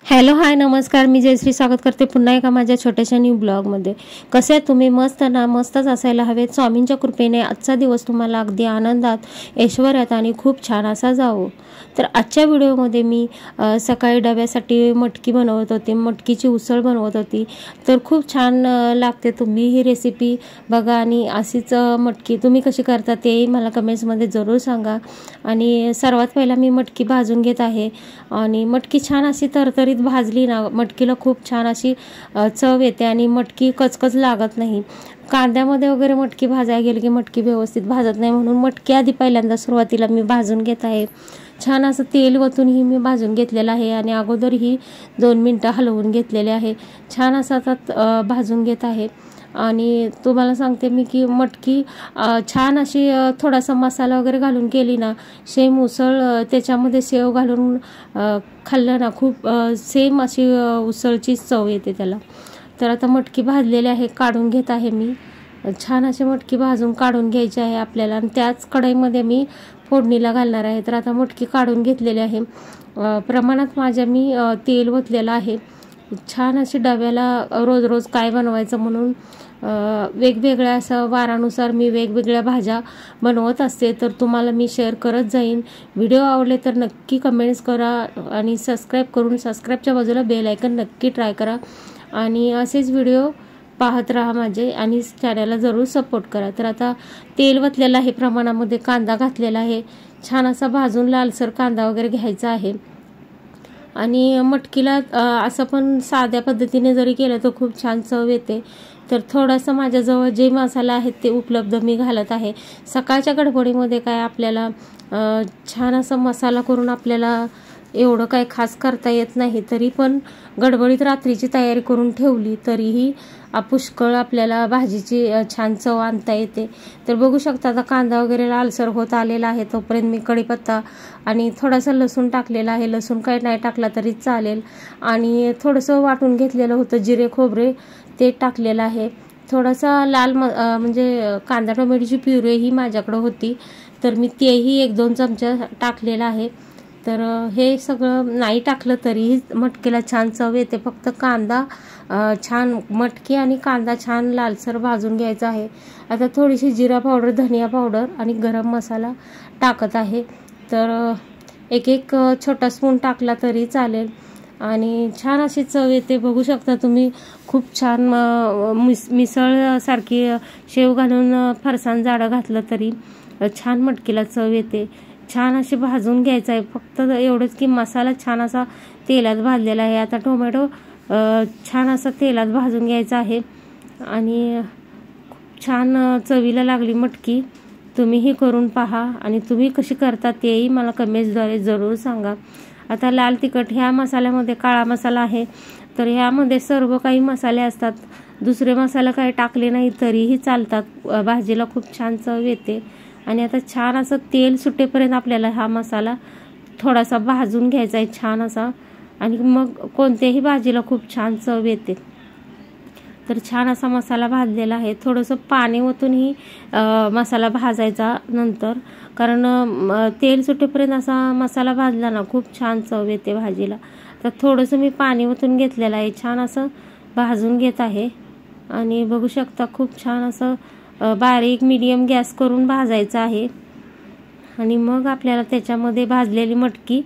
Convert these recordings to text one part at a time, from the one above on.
Hello hi नमस्कार, मी जयश्री स्वागत करते पुन्हा एका माझ्या छोट्याशा न्यू ब्लॉगमध्ये. कसे आहेत तुम्ही? मस्त ना? मस्तच असायला हवेत. स्वामींच्या कृपेने आजचा दिवस तुम्हाला अगदी आनंदात, ऐश्वर्यात आणि खूप छान असा जावो. तर आजच्या व्हिडिओमध्ये मी सकाळी डब्यासाठी मटकी बनवत होते, मटकीची उसळ बनवत होती. तर खूप छान लागते. तुम्ही ही रेसिपी बघा आणि अशीच मटकी तुम्ही कशी करता तेही मला कमेंट्समध्ये जरूर सांगा. आणि सर्वात पहिला मी मटकी भाजून घेत आहे आणि मटकी छान अशी तरतरीत भाजली ना, मटकीला खूप छान अशी चव येते आणि मटकी कचकच लागत नाही. कांद्यामध्ये वगैरे मटकी भाजायला गेली की मटकी व्यवस्थित भाजत नाही, म्हणून मटकी आधी पहिल्यांदा सुरुवातीला मी भाजून घेत आहे. छान असं तेल वतून ही मी भाजून घेतलेलं आहे आणि अगोदर ही 2 मिनिटं हलवून घेतलेले आहे. छान असं आता भाजून घेत आहे. आणि तुम्हाला सांगते मी की मटकी छान अशी थोडासा मसाला वगैरे घालून केली ना, सेम उसळ त्याच्यामध्ये सेव घालून खाल्लं ना, खूप सेम अशी उसळची चव येते त्याला. तर आता मटकी भाजलेली आहे, काढून घेत आहे मी. छान अशी मटकी भाजून काढून घ्यायची आहे आपल्याला आणि त्याच कढईमध्ये मी फोडणीला घालणार आहे. तर आता मटकी काढून घेतलेली आहे. प्रमाणात माझ्या मी तेल ओतलेलं आहे. छान अशी डब्याला रोज रोज काय बनवायचं म्हणून वेगवेगळ्या असं वारानुसार मी वेगवेगळ्या भाज्या बनवत असते. तर तुम्हाला मी शेअर करत जाईन. व्हिडिओ आवडले तर नक्की कमेंट्स करा आणि सबस्क्राईब करून सबस्क्राईबच्या बाजूला बेल आयकन नक्की ट्राय करा आणि असेच व्हिडिओ पाहत राहा माझे आणि चॅनलला जरूर सपोर्ट करा. तर आता तेल वतलेलं आहे, प्रमाणामध्ये कांदा घातलेला आहे. छान असा भाजून लालसर कांदा वगैरे घ्यायचा आहे. आणि मटकीला असं पण साध्या पद्धतीने जरी केलं तर खूप छान चव येते. तर थोडासा माझ्याजवळ जे मसाला आहेत ते उपलब्ध मी घालत आहे. सकाळच्या गडबडीमध्ये काय आपल्याला छान असा मसाला करून आपल्याला एवढं काय खास करता येत नाही, तरी पण गडबडीत रात्रीची तयारी करून ठेवली तरीही पुष्कळ आपल्याला भाजीची छान चव आणता येते. तर बघू शकता आता कांदा वगैरे लालसर होत आलेला आहे. तोपर्यंत मी कढीपत्ता आणि थोडासा लसूण टाकलेला आहे. लसूण काही नाही टाकला तरी चालेल. आणि थोडंसं वाटून घेतलेलं होतं जिरे खोबरे ते टाकलेलं आहे. थोडासा लाल म्हणजे कांदा टोमॅटोची प्युरे ही माझ्याकडं होती, तर मी तेही 1-2 चमचे टाकलेलं आहे. तर हे सगळं नाही टाकलं तरीही मटकीला छान चव येते. फक्त कांदा छान, मटकी आणि कांदा छान लालसर भाजून घ्यायचा आहे. आता थोडीशी जिरा पावडर, धनिया पावडर आणि गरम मसाला टाकत आहे. तर एक छोटा स्पून टाकला तरी चालेल आणि छान अशी चव येते. बघू शकता तुम्ही, खूप छान मिसळ सारखी शेव घालून फरसाण जाडं घातलं तरी छान मटकीला चव येते. छान अशी भाजून घ्यायचं आहे. फक्त एवढंच की मसाला छान असा तेलात भाजलेला आहे. आता टोमॅटो छान असा तेलात भाजून घ्यायचा आहे आणि खूप छान चवीला लागली मटकी. तुम्हीही करून पहा आणि तुम्ही कशी करता तेही मला कमेंट्सद्वारे जरूर सांगा. आता लाल तिखट ह्या मसाल्यामध्ये काळा मसाला आहे, तर ह्यामध्ये सर्व काही मसाले असतात. दुसरे मसाले काही टाकले नाही तरीही चालतात. भाजीला खूप छान चव येते. आणि आता छान असं तेल सुटेपर्यंत आपल्याला हा मसाला थोडासा भाजून घ्यायचा आहे छान असा, आणि मग कोणत्याही भाजीला खूप छान चव येते. तर छान असा मसाला भाजलेला आहे. थोडंसं पाणी ओतूनही मसाला भाजायचा नंतर, कारण तेल सुटेपर्यंत असा मसाला भाजला ना खूप छान चव येते भाजीला. तर थोडंसं मी पाणी ओतून घेतलेलं आहे. छान असं भाजून घेत आहे आणि बघू शकता खूप छान असं बारीक मीडियम गॅस करून भाजायचं आहे. आणि मग आपल्याला त्याच्यामध्ये भाजलेली मटकी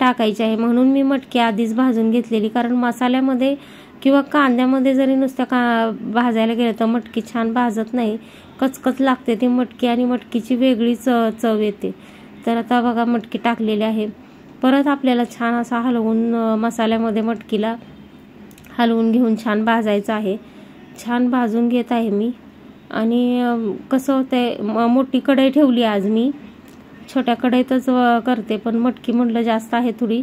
टाकायची आहे. म्हणून मी मटकी आधीच भाजून घेतलेली, कारण मसाल्यामध्ये किंवा कांद्यामध्ये जरी नुसत्या भाजायला गेलं तर मटकी छान भाजत नाही, कचकच लागते ती मटकी आणि मटकीची वेगळीच चव येते. तर आता बघा मटकी टाकलेली आहे. परत आपल्याला छान असा हलवून मसाल्यामध्ये मटकीला हलवून घेऊन छान भाजायचं आहे. छान भाजून घेत आहे मी. आणि कसं होतंय, मोठी कढई ठेवली आज मी, छोट्या कढईतच करते, पण मटकी म्हटलं जास्त आहे थोडी,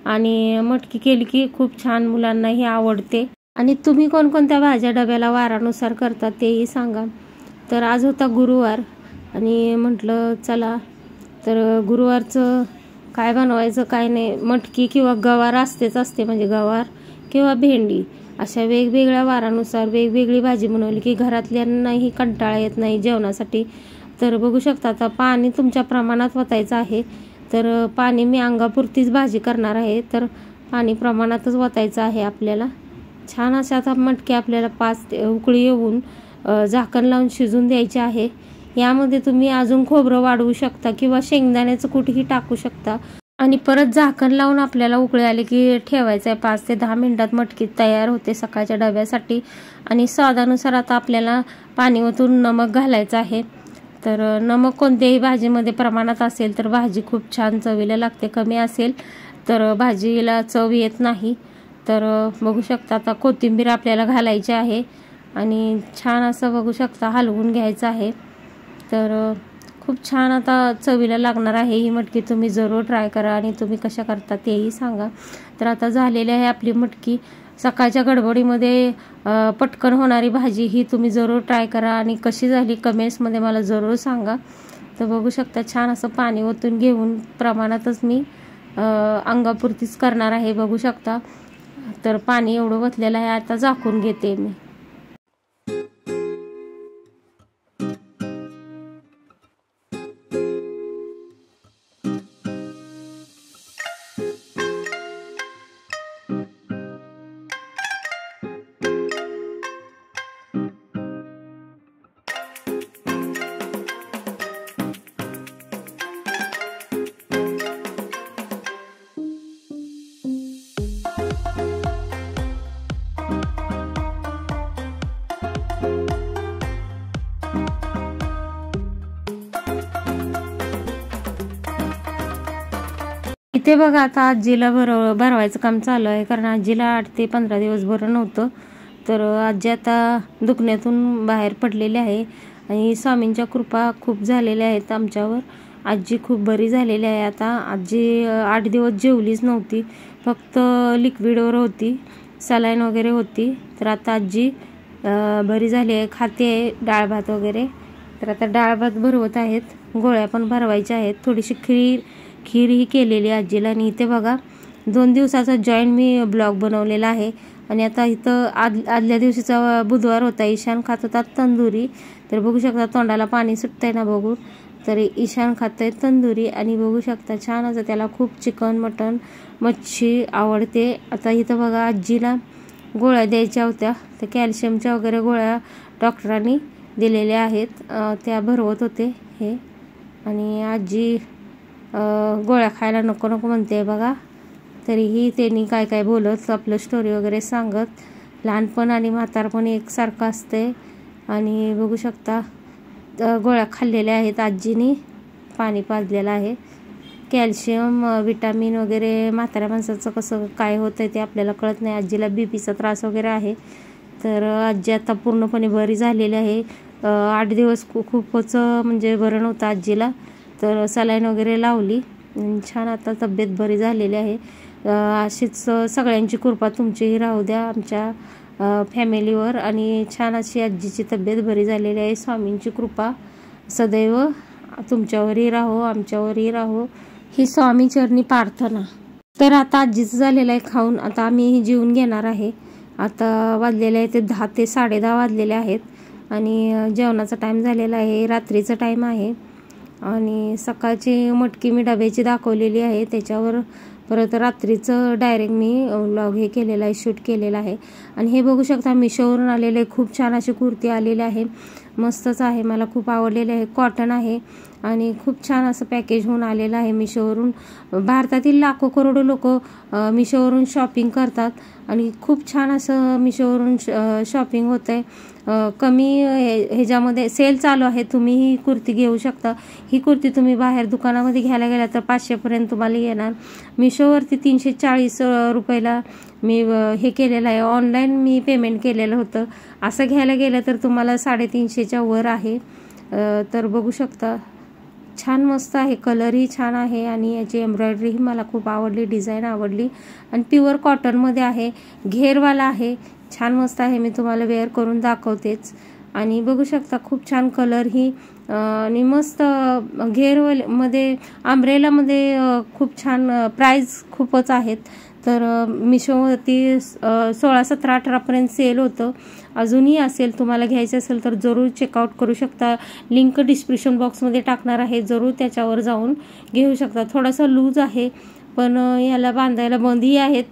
आणि मटकी केली की खूप छान मुलांनाही आवडते. आणि तुम्ही कोणकोणत्या भाज्या डब्याला वारानुसार करता तेही सांगा. तर आज होता गुरुवार आणि म्हटलं चला तर गुरुवारचं काय बनवायचं काय नाही, मटकी किंवा गवार असते, म्हणजे गवार किंवा भेंडी, अशा वेगवेगळ्या वारानुसार वेगवेगळी भाजी बनवली की घरातल्यांनाही कंटाळा येत नाही जेवणासाठी. तर बघू शकता आता पाणी तुमच्या प्रमाणात ओतायचं आहे. तर पाणी मी अंगापुरतीच भाजी करणार आहे, तर पाणी प्रमाणातच ओतायचं आहे आपल्याला। छान अशा आता मटकी आपल्याला 5 उकळी येऊन झाकण लावून शिजून द्यायचे आहे। यामध्ये तुम्ही अजून खोबरं वाढवू शकता किंवा शेंगदाण्याचं कूटही टाकू शकता आणि परत झाकण लावून आपल्याला उकळी आली की ठेवायचं आहे। 5 ते 10 मिनिटात मटकी तयार होते सकाळच्या डब्यासाठी। आणि स्वादानुसार आता आपल्याला पाणी ओतून नमक घालायचं आहे। तर नमक कोणत्याही भाजीमध्ये प्रमाणात असेल तर भाजी खूप छान चवीला लागते, कमी असेल तर भाजीला चव येत नाही। तर बघू शकता आता कोथिंबीर आपल्याला घालायची आहे आणि छान असं बघू शकता हलवून घ्यायचं आहे। तर खूप छान आता चवीला लागणार आहे ही मटकी। तुम्ही जरूर ट्राय करा आणि तुम्ही कशा करता तेही सांगा। तर आता झालेली आहे आपली मटकी। सकाळच्या गडबडीमध्ये पटकन होणारी भाजी ही तुम्ही जरूर ट्राय करा आणि कशी झाली कमेंट्समध्ये मला जरूर सांगा। तर बघू शकता छान असं पाणी ओतून घेऊन प्रमाणातच मी अंगापुरतीच करणार आहे, बघू शकता। तर पाणी एवढं ओतलेलं आहे, आता झाकून घेते मी। इथे बघा आता आजीला भरवायचं काम चालू आहे, कारण आजीला 8 ते 15 दिवस बरं नव्हतं। तर आजी आता दुखण्यातून बाहेर पडलेली आहे आणि स्वामींच्या कृपा खूप झालेल्या आहेत आमच्यावर। आजी खूप बरी झालेली आहे आता। आजी 8 दिवस जेवलीच नव्हती, फक्त लिक्विडवर होती, सलाईन वगैरे होती। तर आता आजी बरी झाली आहे, खाते आहे डाळ भात वगैरे। तर आता डाळ भात भरवत आहेत, गोळ्या पण भरवायच्या आहेत, थोडीशी खीर ही केलेली आजीला। आणि इथे बघा 2 दिवसाचा जॉईंट मी ब्लॉग बनवलेला आहे। आणि आता इथं आदल्या दिवशीचा बुधवार होता, ईशान खात होता तंदुरी। तर बघू शकता तोंडाला पाणी सुटतंय ना बघून। तर ईशान खातोय तंदुरी आणि बघू शकता छान असं त्याला खूप चिकन मटन मच्छी आवडते। आता इथं बघा आजीला गोळ्या द्यायच्या होत्या, त्या कॅल्शियमच्या वगैरे गोळ्या डॉक्टरांनी दिलेल्या आहेत, त्या भरवत होते हे। आणि आजी गोळ्या खायला नको नको म्हणते बघा, तरीही त्यांनी काय काय बोलत आपलं स्टोरी वगैरे सांगत। लहानपण आणि म्हातारपण एकसारखं असते। आणि बघू शकता गोळ्या खाल्लेल्या आहेत आजीनी, पाणी पाजलेलं आहे। कॅल्शियम विटामिन वगैरे म्हाताऱ्या माणसाचं कसं काय होतं ते आपल्याला कळत नाही। आजीला बीपीचा त्रास वगैरे आहे, तर आजी आता पूर्णपणे बरी झालेली आहे। 8 दिवस खूपच म्हणजे बरं नव्हतं आजीला, तर सलाईन वगैरे लावली, छान आता तब्येत बरी झालेली आहे। अशीच सगळ्यांची कृपा तुमचीही राहू द्या आमच्या फॅमिलीवर आणि छान अशी आजीची तब्येत बरी झालेली आहे। स्वामींची कृपा सदैव तुमच्यावरही राहो, आमच्यावरही राहो, ही स्वामी चरणी प्रार्थना। तर आता आजीचं झालेलं आहे खाऊन, आता आम्ही जेवून घेणार आहे। आता वाजलेले आहे ते 10 ते 10:30 वाजलेले आहेत आणि जेवणाचा टाईम झालेला आहे, रात्रीचा टाईम आहे। आणि सकाळची मटकी मी डब्याची दाखवलेली आहे, त्याच्यावर परत रात्रीचं डायरेक्ट मी व्लॉग हे केलेला आहे, शूट केलेला आहे। आणि हे बघू शकता मिशोवरून आलेले खूप छान अशी कुर्ती आलेली आहे, मस्तच आहे, मला खूप आवडलेले आहे, कॉटन आहे आणि खूप छान असं पॅकेज होऊन आलेलं आहे मिशोवरून। भारतातील लाखो करोडो लोक मिशोवरून शॉपिंग करतात आणि खूप छान असं मिशोवरून शॉपिंग होतंय। कमी ह्याच्यामध्ये सेल चालू आहे, तुम्ही ही कुर्ती घेऊ शकता। ही कुर्ती तुम्ही बाहेर दुकानामध्ये घ्यायला गेला तर 500 पर्यंत तुम्हाला येणार, मिशोवरती 340 रुपयाला मी हे केलेलं आहे, ऑनलाईन मी पेमेंट केलेलं होतं। असं घ्यायला गेलं तर तुम्हाला 350च्या वर आहे। तर बघू शकता छान मस्त आहे, कलरही छान आहे आणि याची एम्ब्रॉयडरी मला खूप आवडली, डिझाईन आवडली आणि प्युअर कॉटनमध्ये आहे, घेरवाला आहे, छान मस्त आहे। मी तुम्हाला वेअर करून दाखवतेच। आणि बघू शकता खूप छान कलर ही आणि मस्त घेरमध्ये अम्ब्रेलामध्ये खूप छान प्राइस खूपच आहेत। तर मिशोवरती 16, 17, 18 पर्यंत सेल होतं, अजूनही असेल, तुम्हाला घ्यायचं असेल तर जरूर चेकआउट करू शकता। लिंक डिस्क्रिप्शन बॉक्समध्ये टाकणार आहे, जरूर त्याच्यावर जाऊन घेऊ शकता। थोडासा लूज आहे पण ह्याला बांधायला बंदही आहेत,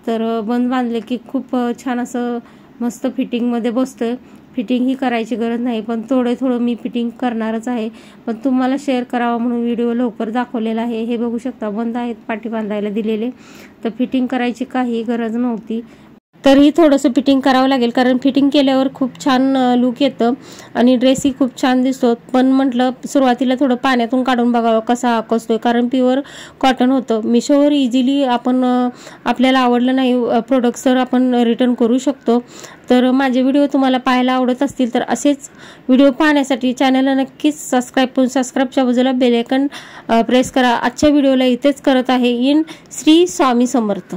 तर बंद बांधले की खूप छान असं मस्त फिटिंगमध्ये बसतं. फिटिंग ही करायची गरज नाही, पण थोडं मी फिटिंग करणारच आहे, पण तुम्हाला शेअर करावा म्हणून व्हिडिओ लवकर दाखवलेला आहे. हे बघू शकता बंद आहेत पाठी बांधायला दिलेले, तर फिटिंग करायची काही गरज नव्हती. तरीही थोडंसं फिटिंग करावं लागेल, कारण फिटिंग केल्यावर खूप छान लुक येतं आणि ड्रेसही खूप छान दिसतो. पण म्हटलं सुरुवातीला थोडं पाण्यातून काढून बघावं कसा आकसतोय, कारण प्युअर कॉटन होतं. मिशोवर इझिली आपण आपल्याला आवडलं नाही प्रोडक्ट तर आपण रिटर्न करू शकतो. तर माझे व्हिडिओ तुम्हाला पाहायला आवडत असतील तर असेच व्हिडिओ पाहण्यासाठी चॅनलला नक्कीच सबस्क्राईब करून सबस्क्राईबच्या बाजूला बेल आयकॉन प्रेस करा. आजच्या व्हिडिओला इथेच करत आहे. इन श्री स्वामी समर्थ.